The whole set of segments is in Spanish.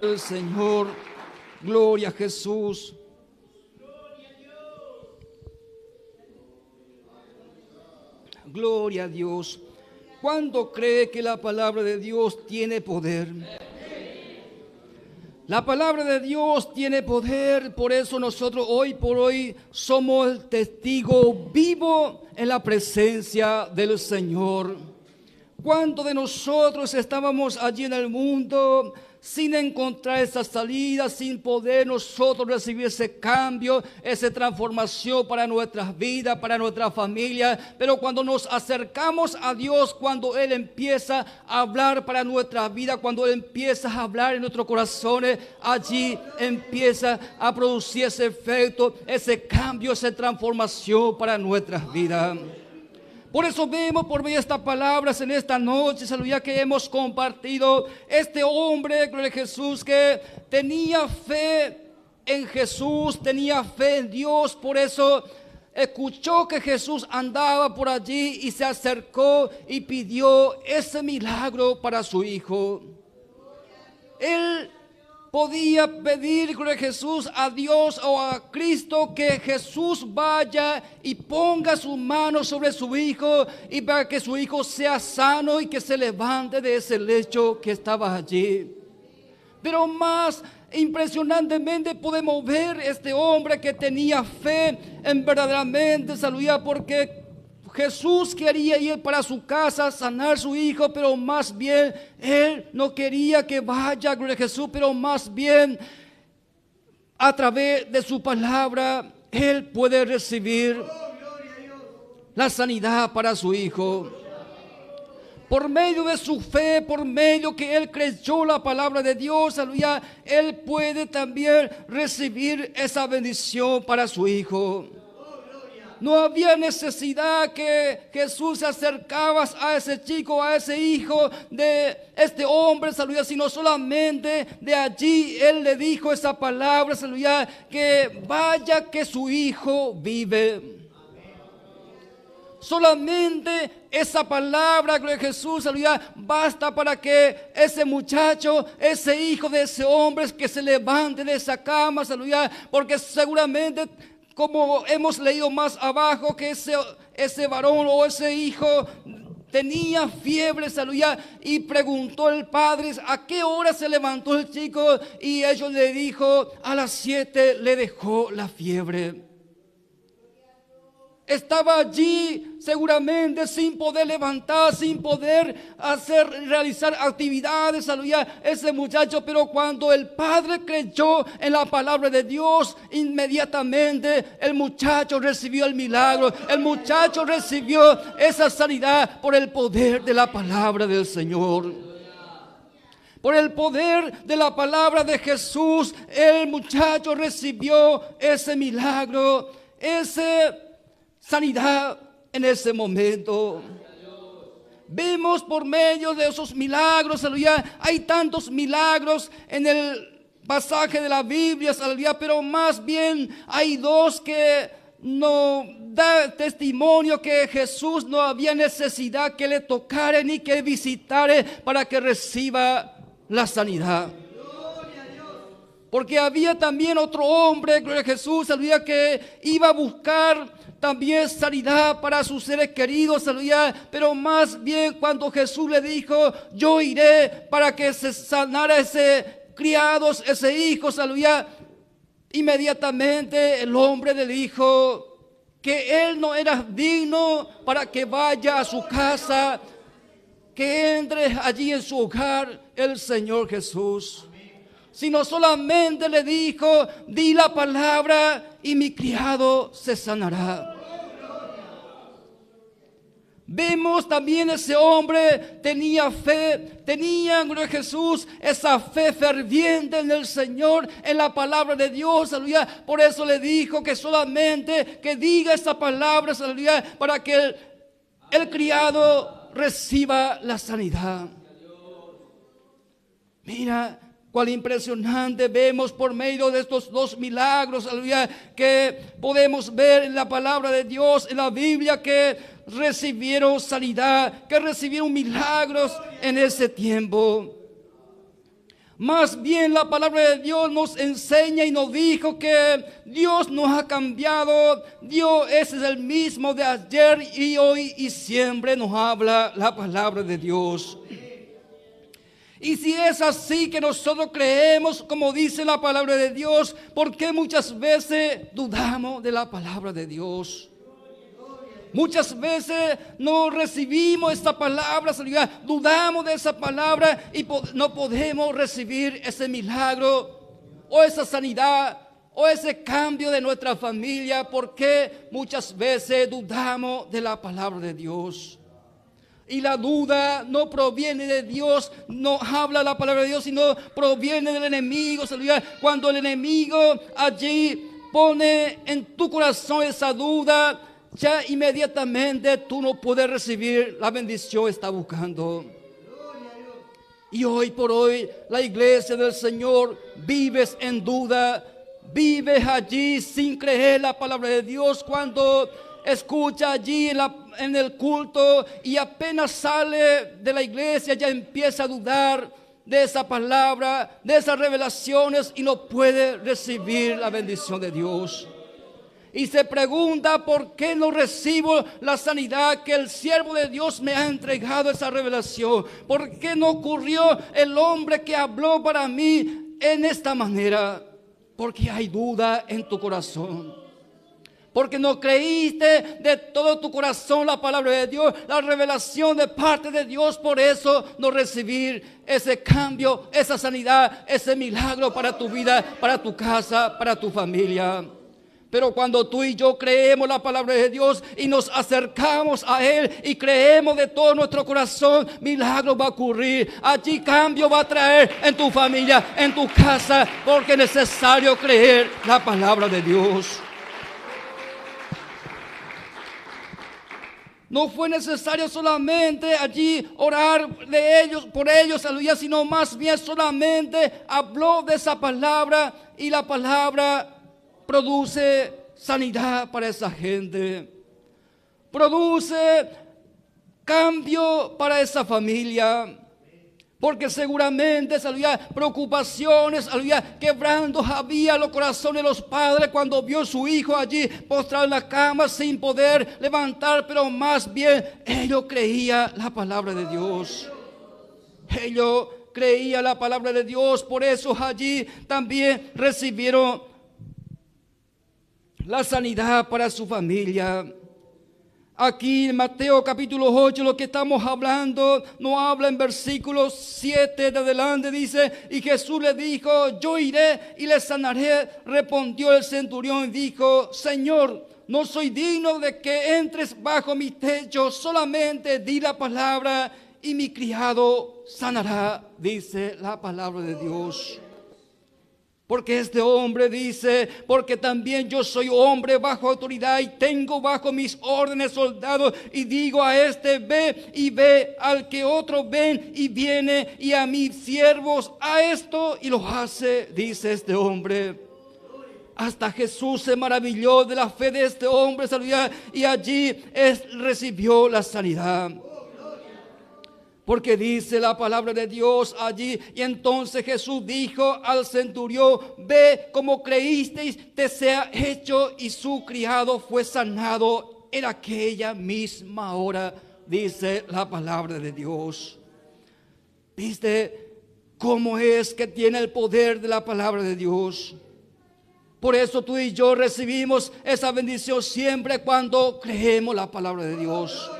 El Señor, gloria a Jesús. Gloria a Dios. ¿Cuánto cree que la palabra de Dios tiene poder? La palabra de Dios tiene poder, por eso nosotros hoy por hoy somos el testigo vivo en la presencia del Señor. ¿Cuántos de nosotros estábamos allí en el mundo sin encontrar esa salida, sin poder nosotros recibir ese cambio, esa transformación para nuestras vidas, para nuestra familia? Pero cuando nos acercamos a Dios, cuando Él empieza a hablar para nuestra vida, cuando Él empieza a hablar en nuestros corazones, allí empieza a producir ese efecto, ese cambio, esa transformación para nuestras vidas. Por eso vemos por medio de estas palabras en esta noche, aleluya, que hemos compartido este hombre, gloria a Jesús, que tenía fe en Jesús, tenía fe en Dios. Por eso escuchó que Jesús andaba por allí y se acercó y pidió ese milagro para su hijo. Él podía pedir, gloria a Jesús, a Dios o a Cristo que Jesús vaya y ponga su mano sobre su hijo y para que su hijo sea sano y que se levante de ese lecho que estaba allí. Pero más impresionantemente podemos ver este hombre que tenía fe en verdaderamente salud, porque Jesús quería ir para su casa, sanar a su hijo, pero más bien Él no quería que vaya, gloria a Jesús, pero más bien a través de su palabra Él puede recibir la sanidad para su hijo. Por medio de su fe, por medio que Él creyó la palabra de Dios, aleluya, Él puede también recibir esa bendición para su hijo. No había necesidad que Jesús se acercaba a ese chico, a ese hijo de este hombre, aleluya, sino solamente de allí Él le dijo esa palabra, aleluya, que vaya que su hijo vive. Solamente esa palabra, gloria a Jesús, aleluya, basta para que ese muchacho, ese hijo de ese hombre, que se levante de esa cama, aleluya, porque seguramente, como hemos leído más abajo, que ese varón o ese hijo tenía fiebre, aleluya, y preguntó el padre a qué hora se levantó el chico, y ellos le dijo a las 7 le dejó la fiebre. Estaba allí seguramente sin poder levantar, sin poder realizar actividades, aleluya, ese muchacho. Pero cuando el padre creyó en la palabra de Dios, inmediatamente el muchacho recibió el milagro. El muchacho recibió esa sanidad por el poder de la palabra del Señor. Por el poder de la palabra de Jesús, el muchacho recibió ese milagro, esa sanidad en ese momento. Vemos por medio de esos milagros, aleluya, hay tantos milagros en el pasaje de la Biblia, aleluya, pero más bien hay dos que no da testimonio que Jesús no había necesidad que le tocara ni que visitara para que reciba la sanidad. Porque había también otro hombre, gloria a Jesús, aleluya, que iba a buscar también sanidad para sus seres queridos, aleluya. Pero más bien cuando Jesús le dijo, yo iré para que se sanara ese criado, ese hijo, aleluya, inmediatamente el hombre le dijo que él no era digno para que vaya a su casa, que entre allí en su hogar el Señor Jesús. Sino solamente le dijo, di la palabra y mi criado se sanará. Vemos también ese hombre tenía fe, tenía, gloria a Jesús, esa fe ferviente en el Señor, en la palabra de Dios, aleluya. Por eso le dijo que solamente que diga esa palabra, aleluya, para que el criado reciba la sanidad. Mira cuál impresionante vemos por medio de estos dos milagros, aleluya, que podemos ver en la palabra de Dios, en la Biblia, que recibieron sanidad, que recibieron milagros en ese tiempo. Más bien la palabra de Dios nos enseña y nos dijo que Dios nos ha cambiado. Dios es el mismo de ayer y hoy y siempre nos habla la palabra de Dios. Y si es así que nosotros creemos, como dice la palabra de Dios, ¿por qué muchas veces dudamos de la palabra de Dios? Muchas veces no recibimos esta palabra, dudamos de esa palabra y no podemos recibir ese milagro o esa sanidad o ese cambio de nuestra familia, porque muchas veces dudamos de la palabra de Dios. Y la duda no proviene de Dios, no habla la palabra de Dios, sino proviene del enemigo. Cuando el enemigo allí pone en tu corazón esa duda, ya inmediatamente tú no puedes recibir la bendición que estás buscando. Y hoy por hoy la iglesia del Señor vives en duda, vives allí sin creer la palabra de Dios. Cuando escucha allí en el culto y apenas sale de la iglesia ya empieza a dudar de esa palabra, de esas revelaciones, y no puede recibir la bendición de Dios. Y se pregunta: ¿por qué no recibo la sanidad que el siervo de Dios me ha entregado esa revelación? ¿Por qué no ocurrió el hombre que habló para mí en esta manera? Porque hay duda en tu corazón. Porque no creíste de todo tu corazón la palabra de Dios, la revelación de parte de Dios. Por eso no recibir ese cambio, esa sanidad, ese milagro para tu vida, para tu casa, para tu familia. Pero cuando tú y yo creemos la palabra de Dios y nos acercamos a Él y creemos de todo nuestro corazón, milagro va a ocurrir. Allí cambio va a traer en tu familia, en tu casa, porque es necesario creer la palabra de Dios. No fue necesario solamente allí orar por ellos, aleluya, sino más bien solamente habló de esa palabra, y la palabra produce sanidad para esa gente. Produce cambio para esa familia. Porque seguramente, aleluya, preocupaciones, aleluya, quebrantos había en los corazones de los padres cuando vio a su hijo allí postrado en la cama sin poder levantar. Pero más bien ellos creían la palabra de Dios. Ellos creían la palabra de Dios. Por eso allí también recibieron la sanidad para su familia. Aquí en Mateo capítulo 8, lo que estamos hablando, nos habla en versículo 7 de adelante, dice: y Jesús le dijo: yo iré y le sanaré. Respondió el centurión y dijo: Señor, no soy digno de que entres bajo mi techo, solamente di la palabra y mi criado sanará. Dice la palabra de Dios. Porque este hombre dice: porque también yo soy hombre bajo autoridad y tengo bajo mis órdenes soldados, y digo a este: ve, y ve; al que otro ven y viene, y a mis siervos a esto, y lo hace. Dice este hombre. Hasta Jesús se maravilló de la fe de este hombre, y allí recibió la sanidad. Porque dice la palabra de Dios allí: y entonces Jesús dijo al centurión: ve, como creísteis, te sea hecho. Y su criado fue sanado en aquella misma hora. Dice la palabra de Dios. ¿Viste cómo es que tiene el poder de la palabra de Dios? Por eso tú y yo recibimos esa bendición siempre cuando creemos la palabra de Dios.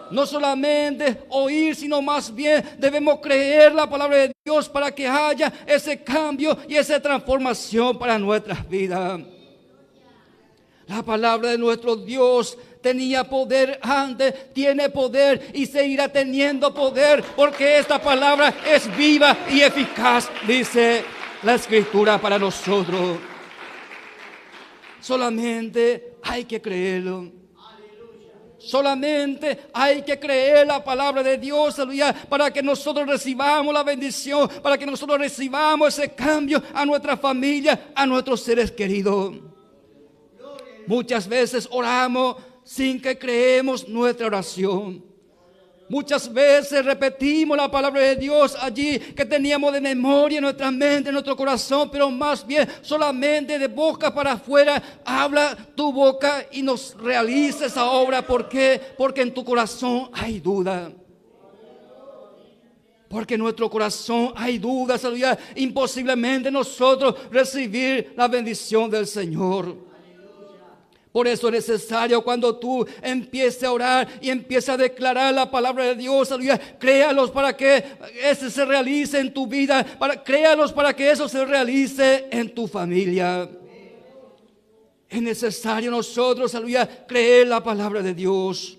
No solamente oír, sino más bien debemos creer la palabra de Dios para que haya ese cambio y esa transformación para nuestras vidas. La palabra de nuestro Dios tenía poder antes, tiene poder y seguirá teniendo poder, porque esta palabra es viva y eficaz, dice la Escritura para nosotros. Solamente hay que creerlo. Solamente hay que creer la palabra de Dios, aleluya, para que nosotros recibamos la bendición, para que nosotros recibamos ese cambio a nuestra familia, a nuestros seres queridos. Muchas veces oramos sin que creemos nuestra oración. Muchas veces repetimos la palabra de Dios allí que teníamos de memoria en nuestra mente, en nuestro corazón, pero más bien solamente de boca para afuera habla tu boca y nos realiza esa obra. ¿Por qué? Porque en tu corazón hay duda. Porque en nuestro corazón hay dudas, aleluya. Imposiblemente nosotros recibir la bendición del Señor. Por eso es necesario cuando tú empieces a orar y empieces a declarar la palabra de Dios, aleluya, créalos para que eso se realice en tu vida, créalos para que eso se realice en tu familia. Es necesario nosotros, aleluya, creer la palabra de Dios.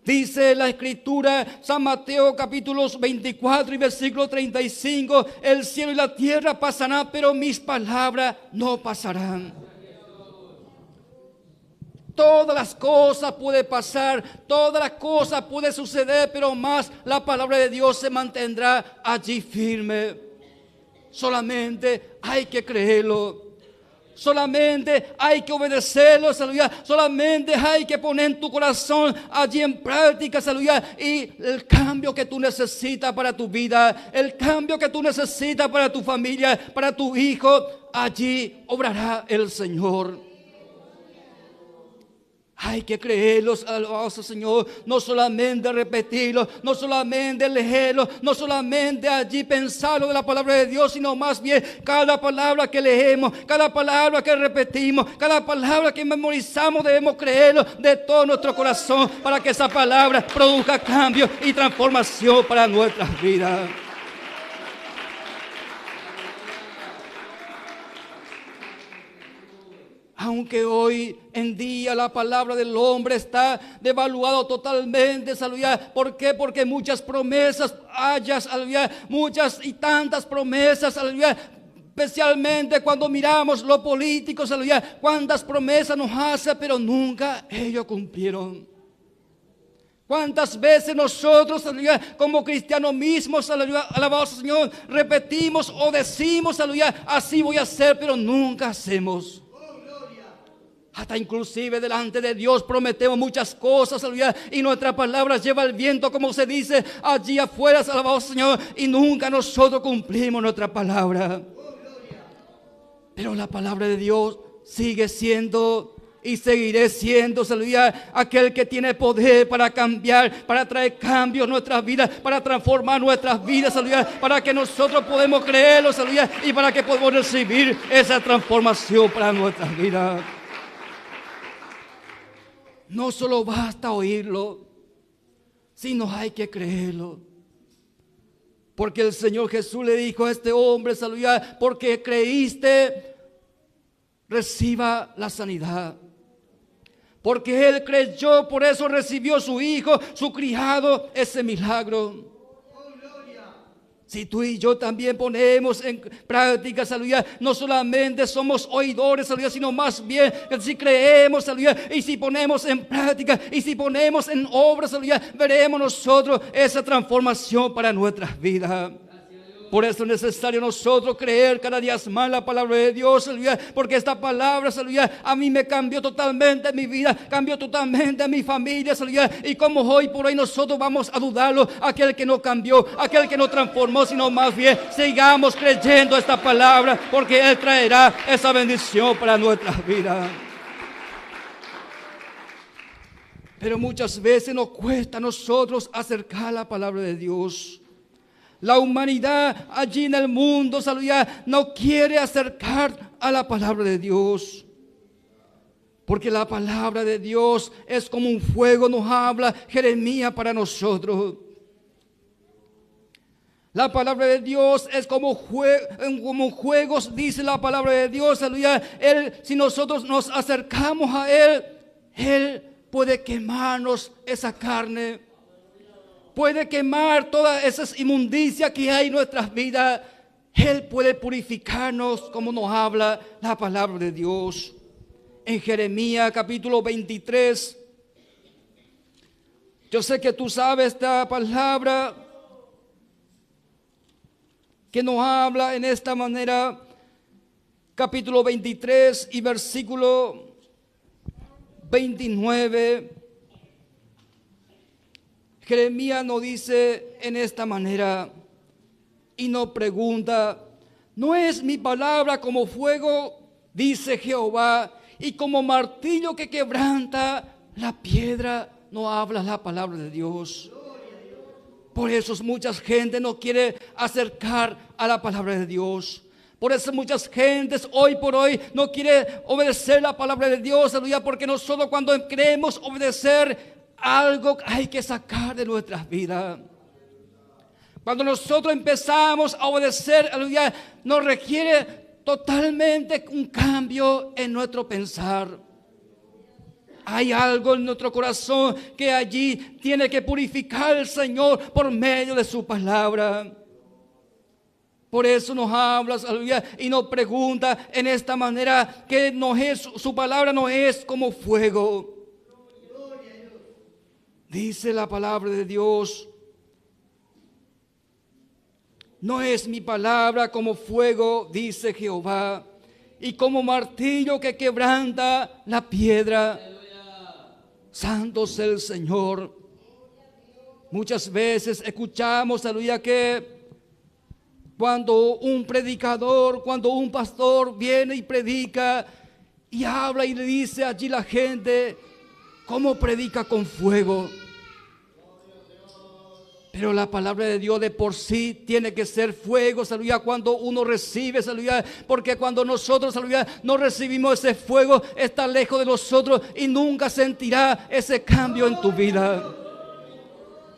Dice la Escritura, San Mateo capítulos 24 y versículo 35, el cielo y la tierra pasarán, pero mis palabras no pasarán. Todas las cosas pueden pasar, todas las cosas pueden suceder, pero más la palabra de Dios se mantendrá allí firme. Solamente hay que creerlo. Solamente hay que obedecerlo, aleluya. Solamente hay que poner tu corazón allí en práctica, aleluya. Y el cambio que tú necesitas para tu vida, el cambio que tú necesitas para tu familia, para tu hijo, allí obrará el Señor. Hay que creerlos, alabados al Señor, no solamente repetirlos, no solamente leerlos, no solamente allí pensarlo de la palabra de Dios, sino más bien cada palabra que leemos, cada palabra que repetimos, cada palabra que memorizamos debemos creerlo de todo nuestro corazón para que esa palabra produzca cambio y transformación para nuestras vidas. Aunque hoy en día la palabra del hombre está devaluada totalmente, aleluya. ¿Por qué? Porque muchas promesas hayas, aleluya, muchas y tantas promesas, aleluya. Especialmente cuando miramos los políticos, aleluya, cuántas promesas nos hace, pero nunca ellos cumplieron. ¿Cuántas veces nosotros, aleluya, como cristianos mismos, aleluya, alabados al Señor, repetimos o decimos, aleluya, así voy a hacer, pero nunca hacemos? Hasta inclusive delante de Dios prometemos muchas cosas, aleluya, y nuestras palabras lleva el viento, como se dice allí afuera, alabado Señor, y nunca nosotros cumplimos nuestra palabra. Pero la palabra de Dios sigue siendo y seguiré siendo, aleluya, aquel que tiene poder para cambiar, para traer cambios en nuestras vidas, para transformar nuestras vidas, aleluya, para que nosotros podamos creerlo, aleluya, y para que podamos recibir esa transformación para nuestras vidas. No solo basta oírlo, sino hay que creerlo. Porque el Señor Jesús le dijo a este hombre, aleluya, porque creíste, reciba la sanidad. Porque él creyó, por eso recibió su hijo, su criado, ese milagro. Si tú y yo también ponemos en práctica, aleluya, no solamente somos oidores, aleluya, sino más bien que si creemos, aleluya, y si ponemos en práctica, y si ponemos en obras, aleluya, veremos nosotros esa transformación para nuestras vidas. Por eso es necesario nosotros creer cada día más la palabra de Dios, aleluya, porque esta palabra, aleluya, a mí me cambió totalmente mi vida, cambió totalmente mi familia, aleluya, y como hoy por hoy nosotros vamos a dudarlo, aquel que no cambió, aquel que no transformó, sino más bien sigamos creyendo esta palabra, porque Él traerá esa bendición para nuestras vidas. Pero muchas veces nos cuesta a nosotros acercar la palabra de Dios. La humanidad allí en el mundo, aleluya, no quiere acercar a la palabra de Dios. Porque la palabra de Dios es como un fuego, nos habla Jeremías para nosotros. La palabra de Dios es como juegos, dice la palabra de Dios, aleluya. Si nosotros nos acercamos a Él puede quemarnos esa carne. Puede quemar todas esas inmundicias que hay en nuestras vidas. Él puede purificarnos como nos habla la palabra de Dios. En Jeremías capítulo 23. Yo sé que tú sabes esta palabra que nos habla en esta manera. Capítulo 23 y versículo 29. Jeremías nos dice en esta manera y nos pregunta: ¿no es mi palabra como fuego, dice Jehová, y como martillo que quebranta la piedra? No habla la palabra de Dios. Por eso mucha gente no quiere acercar a la palabra de Dios. Por eso muchas gentes hoy por hoy no quiere obedecer la palabra de Dios, aleluya, porque nosotros cuando queremos obedecer algo hay que sacar de nuestras vidas. Cuando nosotros empezamos a obedecer, aleluya, nos requiere totalmente un cambio en nuestro pensar. Hay algo en nuestro corazón que allí tiene que purificar el Señor por medio de su palabra. Por eso nos habla, aleluya, y nos pregunta en esta manera que no es, su palabra no es como fuego. Dice la palabra de Dios: no es mi palabra como fuego, dice Jehová, y como martillo que quebranta la piedra. Santo es el Señor. Muchas veces escuchamos, aleluya, que cuando un predicador, cuando un pastor viene y predica y habla y le dice allí la gente cómo predica con fuego. Pero la palabra de Dios de por sí tiene que ser fuego, aleluya, cuando uno recibe, aleluya, porque cuando nosotros, aleluya, no recibimos ese fuego, está lejos de nosotros y nunca sentirá ese cambio en tu vida.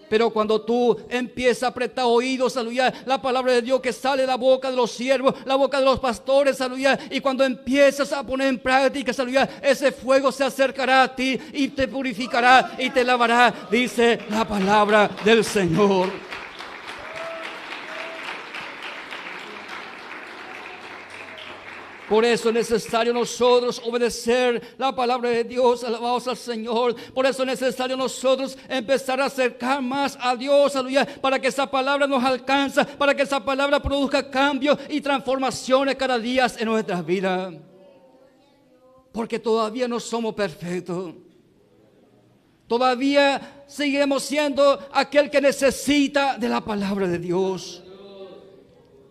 Pero cuando tú empiezas a apretar oídos, aleluya, la palabra de Dios que sale de la boca de los siervos, la boca de los pastores, aleluya, y cuando empiezas a poner en práctica, aleluya, ese fuego se acercará a ti y te purificará y te lavará, dice la palabra del Señor. Por eso es necesario nosotros obedecer la palabra de Dios, alabados al Señor. Por eso es necesario nosotros empezar a acercar más a Dios, aleluya, para que esa palabra nos alcance, para que esa palabra produzca cambios y transformaciones cada día en nuestras vidas. Porque todavía no somos perfectos. Todavía seguimos siendo aquel que necesita de la palabra de Dios.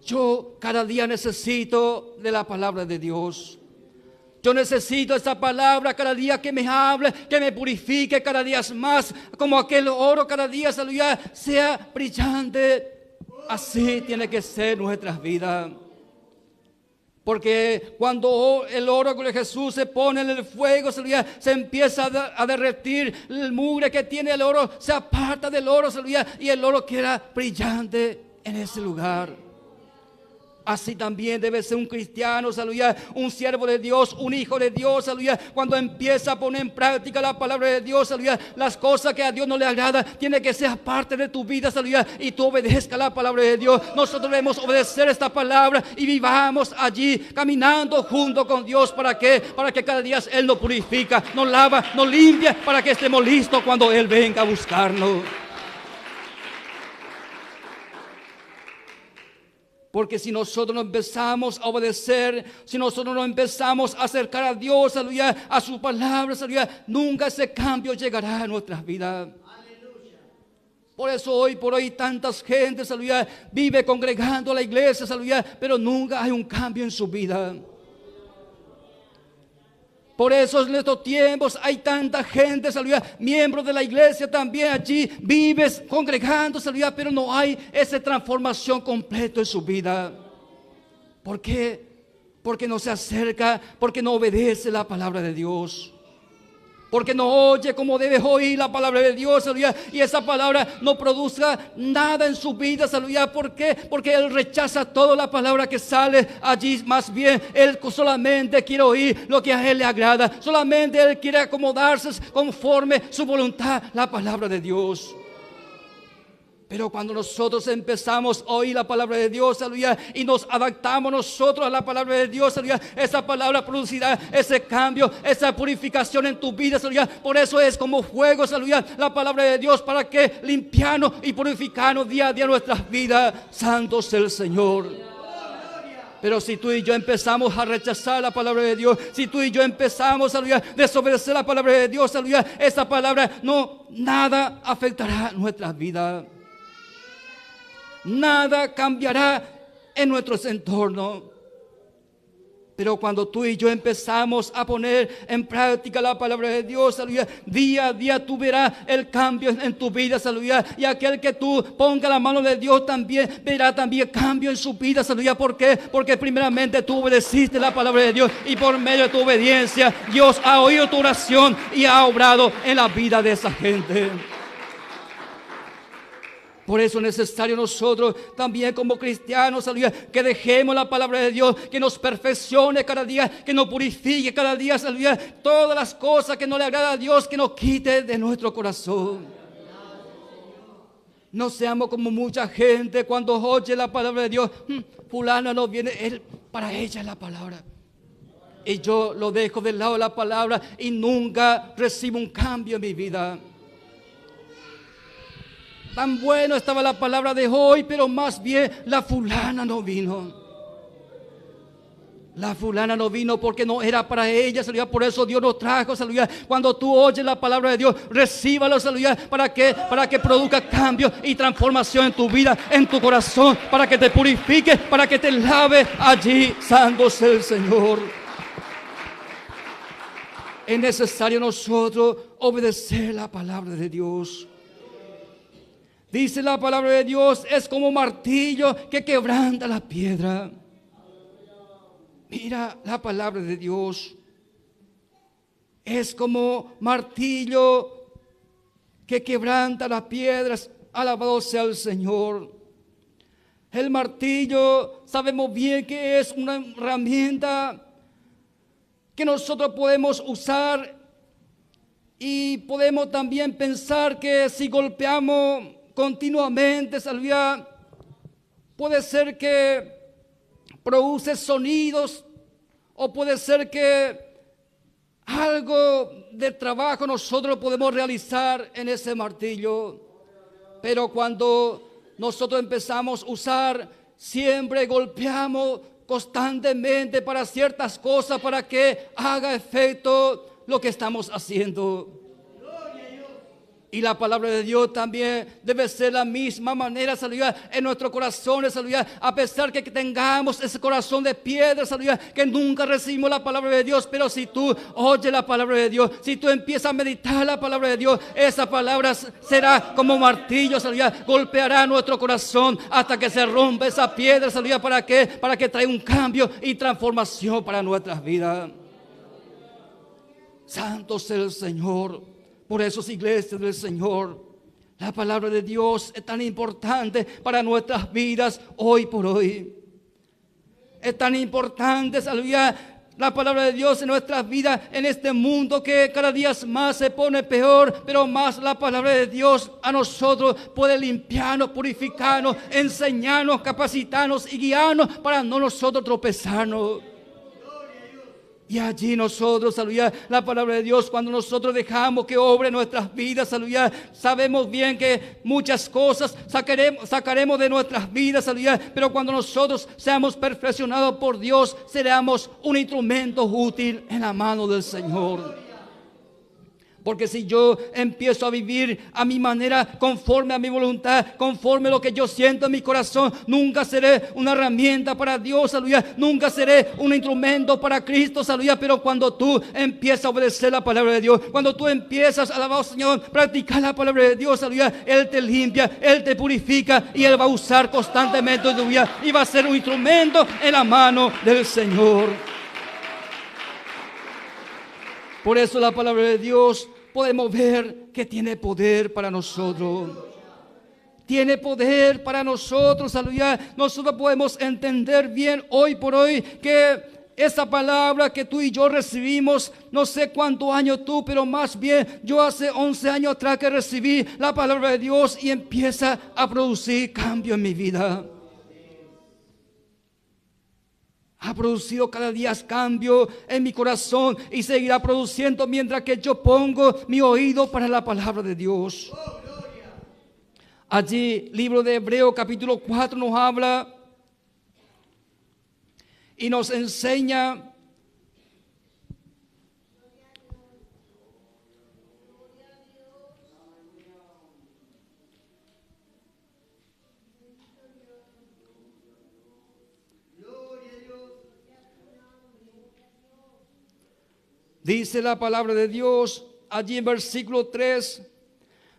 Yo cada día necesito de la palabra de Dios. Yo necesito esa palabra cada día que me hable, que me purifique cada día más, como aquel oro cada día, aleluya, sea brillante. Así tiene que ser nuestras vidas. Porque cuando el oro de Jesús se pone en el fuego, aleluya, se empieza a derretir, el mugre que tiene el oro se aparta del oro, aleluya, y el oro queda brillante en ese lugar. Así también debe ser un cristiano, aleluya, un siervo de Dios, un hijo de Dios, aleluya. Cuando empieza a poner en práctica la palabra de Dios, aleluya, las cosas que a Dios no le agrada, tiene que ser parte de tu vida, aleluya, y tú obedezcas la palabra de Dios. Nosotros debemos obedecer esta palabra y vivamos allí, caminando junto con Dios. ¿Para qué? Para que cada día Él nos purifica, nos lava, nos limpia, para que estemos listos cuando Él venga a buscarnos. Porque si nosotros no empezamos a obedecer, si nosotros no empezamos a acercar a Dios, aleluya, a su palabra, aleluya, nunca ese cambio llegará a nuestras vidas. Aleluya. Por eso hoy por hoy tantas gentes, aleluya, vive congregando a la iglesia, aleluya, pero nunca hay un cambio en su vida. Por eso en estos tiempos hay tanta gente, aleluya, miembros de la iglesia también allí, vives congregándose, aleluya, pero no hay esa transformación completa en su vida. ¿Por qué? Porque no se acerca, porque no obedece la palabra de Dios. Porque no oye como debes oír la palabra de Dios, aleluya, y esa palabra no produzca nada en su vida, aleluya. ¿Por qué? Porque él rechaza toda la palabra que sale allí. Más bien, él solamente quiere oír lo que a él le agrada. Solamente él quiere acomodarse conforme su voluntad, la palabra de Dios. Pero cuando nosotros empezamos a oír la palabra de Dios, aleluya, y nos adaptamos nosotros a la palabra de Dios, aleluya, esa palabra producirá ese cambio, esa purificación en tu vida, aleluya. Por eso es como fuego, aleluya, la palabra de Dios, para que limpiarnos y purificarnos día a día nuestras vidas. Santo es el Señor. Pero si tú y yo empezamos a rechazar la palabra de Dios, si tú y yo empezamos, aleluya, a desobedecer la palabra de Dios, aleluya, esa palabra nada afectará nuestra vida. Nada cambiará en nuestros entornos. Pero cuando tú y yo empezamos a poner en práctica la palabra de Dios, aleluya, día a día tú verás el cambio en tu vida, aleluya. Y aquel que tú ponga la mano de Dios también verá también cambio en su vida, aleluya. ¿Por qué? Porque primeramente tú obedeciste la palabra de Dios y por medio de tu obediencia Dios ha oído tu oración y ha obrado en la vida de esa gente. Por eso es necesario nosotros también como cristianos, aleluya, que dejemos la palabra de Dios, que nos perfeccione cada día, que nos purifique cada día, aleluya, todas las cosas que no le agrada a Dios, que nos quite de nuestro corazón. No seamos como mucha gente cuando oye la palabra de Dios, fulana no viene, para ella es la palabra. Y yo lo dejo del lado de la palabra y nunca recibo un cambio en mi vida. Tan bueno estaba la palabra de hoy, pero más bien la fulana no vino. La fulana no vino porque no era para ella, aleluya. Por eso Dios nos trajo, aleluya. Cuando tú oyes la palabra de Dios, recíbalo, aleluya. ¿Para qué? Para que produzca cambio y transformación en tu vida, en tu corazón, para que te purifique, para que te lave allí, santo sea el Señor. Es necesario nosotros obedecer la palabra de Dios. Dice la palabra de Dios, es como martillo que quebranta la piedra. Mira la palabra de Dios. Es como martillo que quebranta las piedras. Alabado sea el Señor. El martillo, sabemos bien que es una herramienta que nosotros podemos usar. Y podemos también pensar que si golpeamos continuamente, aleluya, puede ser que produce sonidos o puede ser que algo de trabajo nosotros podemos realizar en ese martillo. Pero cuando nosotros empezamos a usar, siempre golpeamos constantemente para ciertas cosas, para que haga efecto lo que estamos haciendo. Y la palabra de Dios también debe ser la misma manera, aleluya, en nuestros corazones, aleluya. A pesar que tengamos ese corazón de piedra, aleluya, que nunca recibimos la palabra de Dios. Pero si tú oyes la palabra de Dios, si tú empiezas a meditar la palabra de Dios, esa palabra será como martillos, aleluya. Golpeará nuestro corazón hasta que se rompa esa piedra, aleluya. ¿Para qué? Para que traiga un cambio y transformación para nuestras vidas. Santo sea el Señor. Por eso, iglesias del Señor, la palabra de Dios es tan importante para nuestras vidas hoy por hoy. Es tan importante, aleluya, la palabra de Dios en nuestras vidas, en este mundo que cada día más se pone peor, pero más la palabra de Dios a nosotros puede limpiarnos, purificarnos, enseñarnos, capacitarnos y guiarnos para no nosotros tropezarnos. Y allí nosotros, aleluya, la palabra de Dios, cuando nosotros dejamos que obre nuestras vidas, aleluya, sabemos bien que muchas cosas sacaremos de nuestras vidas, aleluya, pero cuando nosotros seamos perfeccionados por Dios, seremos un instrumento útil en la mano del Señor. Porque si yo empiezo a vivir a mi manera, conforme a mi voluntad, conforme a lo que yo siento en mi corazón, nunca seré una herramienta para Dios, aleluya. Nunca seré un instrumento para Cristo, aleluya. Pero cuando tú empiezas a obedecer la palabra de Dios, cuando tú empiezas a alabar al Señor, practicar la palabra de Dios, aleluya, Él te limpia, Él te purifica y Él va a usar constantemente tu vida y va a ser un instrumento en la mano del Señor. Por eso la palabra de Dios podemos ver que tiene poder para nosotros. Tiene poder para nosotros, aleluya. Nosotros podemos entender bien hoy por hoy que esa palabra que tú y yo recibimos, no sé cuántos años tú, pero más bien yo hace 11 años atrás que recibí la palabra de Dios y empieza a producir cambio en mi vida. Ha producido cada día cambio en mi corazón y seguirá produciendo mientras que yo pongo mi oído para la palabra de Dios. Allí, libro de Hebreos capítulo 4 nos habla y nos enseña dice la palabra de Dios allí en versículo 3,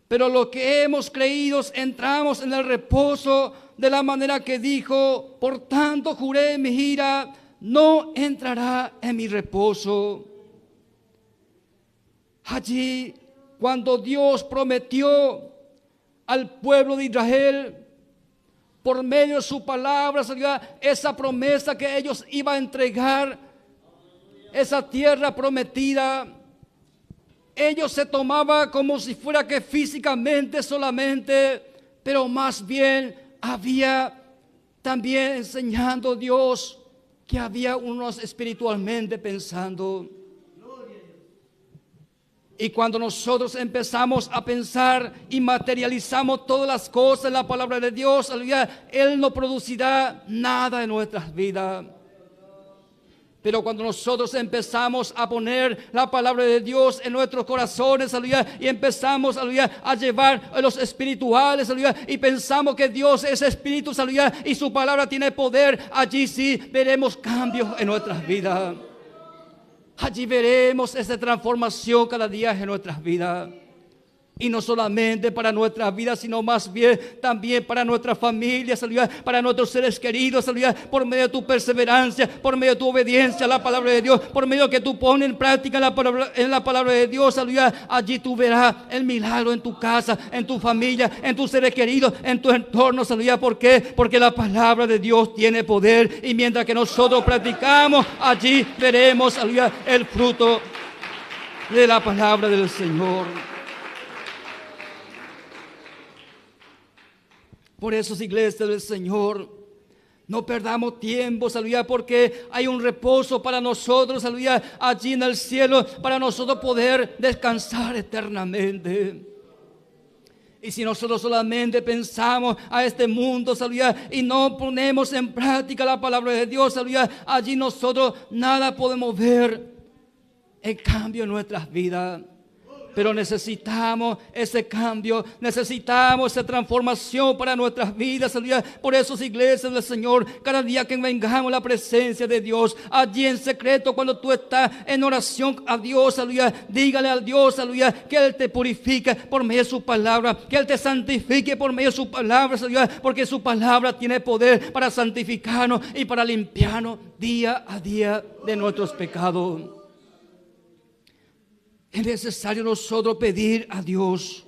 pero los que hemos creído entramos en el reposo de la manera que dijo, por tanto juré en mi ira, no entrará en mi reposo. Allí cuando Dios prometió al pueblo de Israel, por medio de su palabra, esa promesa que ellos iban a entregar, esa tierra prometida, ellos se tomaban como si fuera que físicamente solamente, pero más bien había también enseñando Dios que había unos espiritualmente pensando. Y cuando nosotros empezamos a pensar y materializamos todas las cosas en la palabra de Dios, aleluya, Él no producirá nada en nuestras vidas. Pero cuando nosotros empezamos a poner la palabra de Dios en nuestros corazones, aleluya, y empezamos, aleluya, a llevar a los espirituales, aleluya, y pensamos que Dios es espíritu, aleluya, y su palabra tiene poder, allí sí veremos cambios en nuestras vidas. Allí veremos esa transformación cada día en nuestras vidas. Y no solamente para nuestras vidas, sino más bien también para nuestras familias, aleluya, para nuestros seres queridos, aleluya, por medio de tu perseverancia, por medio de tu obediencia a la palabra de Dios, por medio de que tú pones en práctica en la palabra de Dios, aleluya, allí tú verás el milagro en tu casa, en tu familia, en tus seres queridos, en tu entorno, aleluya. ¿Por qué? Porque la palabra de Dios tiene poder, y mientras que nosotros practicamos, allí veremos, aleluya, el fruto de la palabra del Señor. Por eso, iglesia del Señor, no perdamos tiempo, aleluya, porque hay un reposo para nosotros, aleluya, allí en el cielo, para nosotros poder descansar eternamente. Y si nosotros solamente pensamos a este mundo, aleluya, y no ponemos en práctica la palabra de Dios, aleluya, allí nosotros nada podemos ver en cambio en nuestras vidas. Pero necesitamos ese cambio, necesitamos esa transformación para nuestras vidas, aleluya. Por eso, iglesias del Señor, cada día que vengamos a la presencia de Dios, allí en secreto, cuando tú estás en oración a Dios, aleluya, dígale a Dios, aleluya, que Él te purifique por medio de su palabra, que Él te santifique por medio de su palabra, aleluya, porque su palabra tiene poder para santificarnos y para limpiarnos día a día de nuestros pecados. Es necesario nosotros pedir a Dios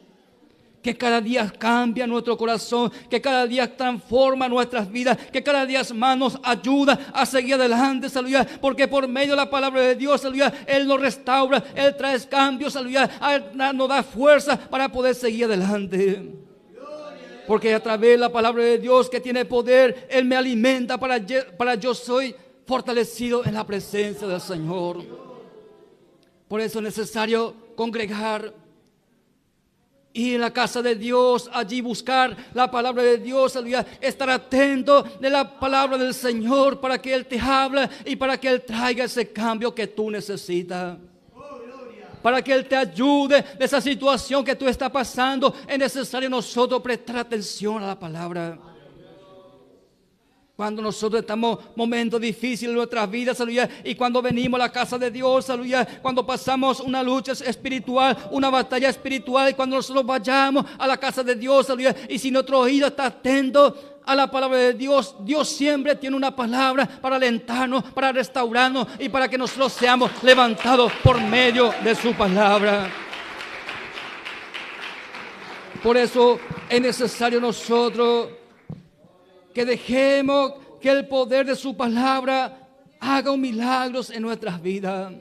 que cada día cambie nuestro corazón, que cada día transforma nuestras vidas, que cada día más nos ayuda a seguir adelante, aleluya, porque por medio de la palabra de Dios, aleluya, Él nos restaura, Él trae cambios, aleluya, nos da fuerza para poder seguir adelante. Porque a través de la palabra de Dios que tiene poder, Él me alimenta para yo soy fortalecido en la presencia del Señor. Por eso es necesario congregar, ir a la casa de Dios, allí buscar la palabra de Dios, aleluya, estar atento de la palabra del Señor para que Él te hable y para que Él traiga ese cambio que tú necesitas. Para que Él te ayude de esa situación que tú estás pasando, es necesario nosotros prestar atención a la palabra. Cuando nosotros estamos en momentos difíciles en nuestras vidas, aleluya, y cuando venimos a la casa de Dios, aleluya, cuando pasamos una lucha espiritual, una batalla espiritual, y cuando nosotros vayamos a la casa de Dios, aleluya, y si nuestro oído está atento a la palabra de Dios, Dios siempre tiene una palabra para alentarnos, para restaurarnos y para que nosotros seamos levantados por medio de su palabra. Por eso es necesario nosotros que dejemos que el poder de su palabra haga milagros en nuestras vidas.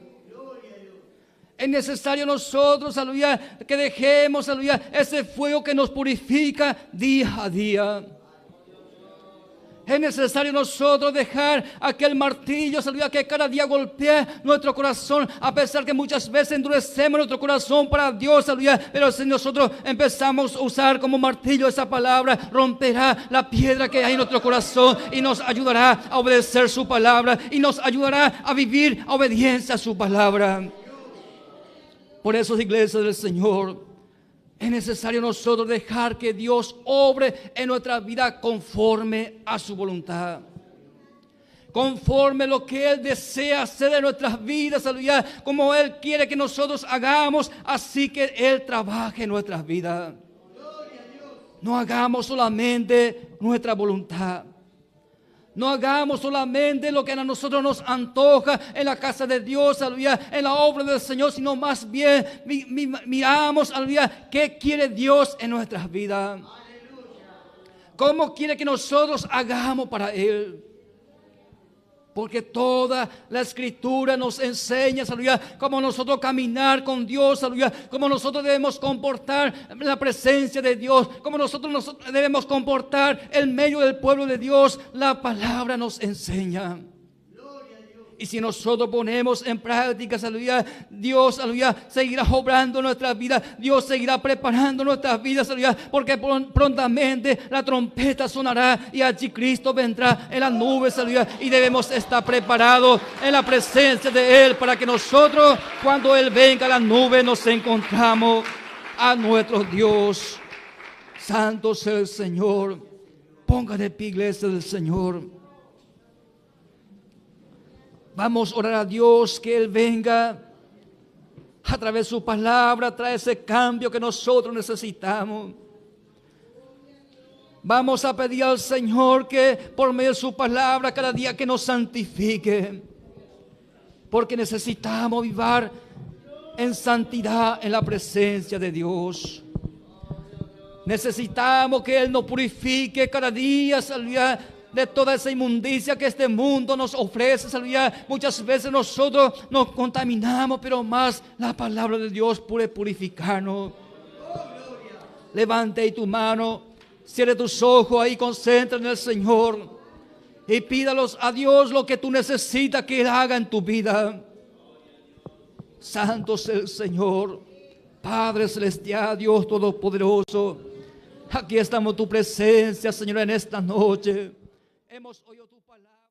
Es necesario nosotros, aleluya, que dejemos, aleluya, ese fuego que nos purifica día a día. Es necesario nosotros dejar aquel martillo, aleluya, que cada día golpea nuestro corazón, a pesar que muchas veces endurecemos nuestro corazón para Dios, aleluya. Pero si nosotros empezamos a usar como martillo esa palabra, romperá la piedra que hay en nuestro corazón y nos ayudará a obedecer su palabra y nos ayudará a vivir a obediencia a su palabra. Por eso, iglesia del Señor, es necesario nosotros dejar que Dios obre en nuestra vida conforme a su voluntad. Conforme lo que Él desea hacer en nuestras vidas, aleluya, como Él quiere que nosotros hagamos, así que Él trabaje en nuestras vidas. No hagamos solamente nuestra voluntad. No hagamos solamente lo que a nosotros nos antoja en la casa de Dios, aleluya, en la obra del Señor, sino más bien miramos, aleluya, qué quiere Dios en nuestras vidas. ¿Cómo quiere que nosotros hagamos para Él? Porque toda la Escritura nos enseña, aleluya, cómo nosotros caminar con Dios, aleluya, cómo nosotros debemos comportar en la presencia de Dios, cómo nosotros debemos comportar en medio del pueblo de Dios. La palabra nos enseña. Y si nosotros ponemos en práctica, aleluya, Dios, aleluya, seguirá obrando en nuestras vidas. Dios seguirá preparando nuestras vidas, aleluya, porque prontamente la trompeta sonará y allí Cristo vendrá en las nubes, aleluya. Y debemos estar preparados en la presencia de Él para que nosotros, cuando Él venga a las nubes, nos encontramos a nuestro Dios. Santo sea el Señor. Ponga de pie, iglesia del Señor. Vamos a orar a Dios que Él venga a través de su palabra, trae ese cambio que nosotros necesitamos. Vamos a pedir al Señor que por medio de su palabra cada día que nos santifique. Porque necesitamos vivir en santidad en la presencia de Dios. Necesitamos que Él nos purifique cada día, aleluya, de toda esa inmundicia que este mundo nos ofrece, aleluya. Muchas veces nosotros nos contaminamos, pero más la palabra de Dios puede purificarnos. Levante ahí tu mano, cierre tus ojos ahí, concentra en el Señor y pídalos a Dios lo que tú necesitas que Él haga en tu vida. Santo sea el Señor, Padre celestial, Dios todopoderoso. Aquí estamos en tu presencia, Señor, en esta noche. Hemos oído tu palabra.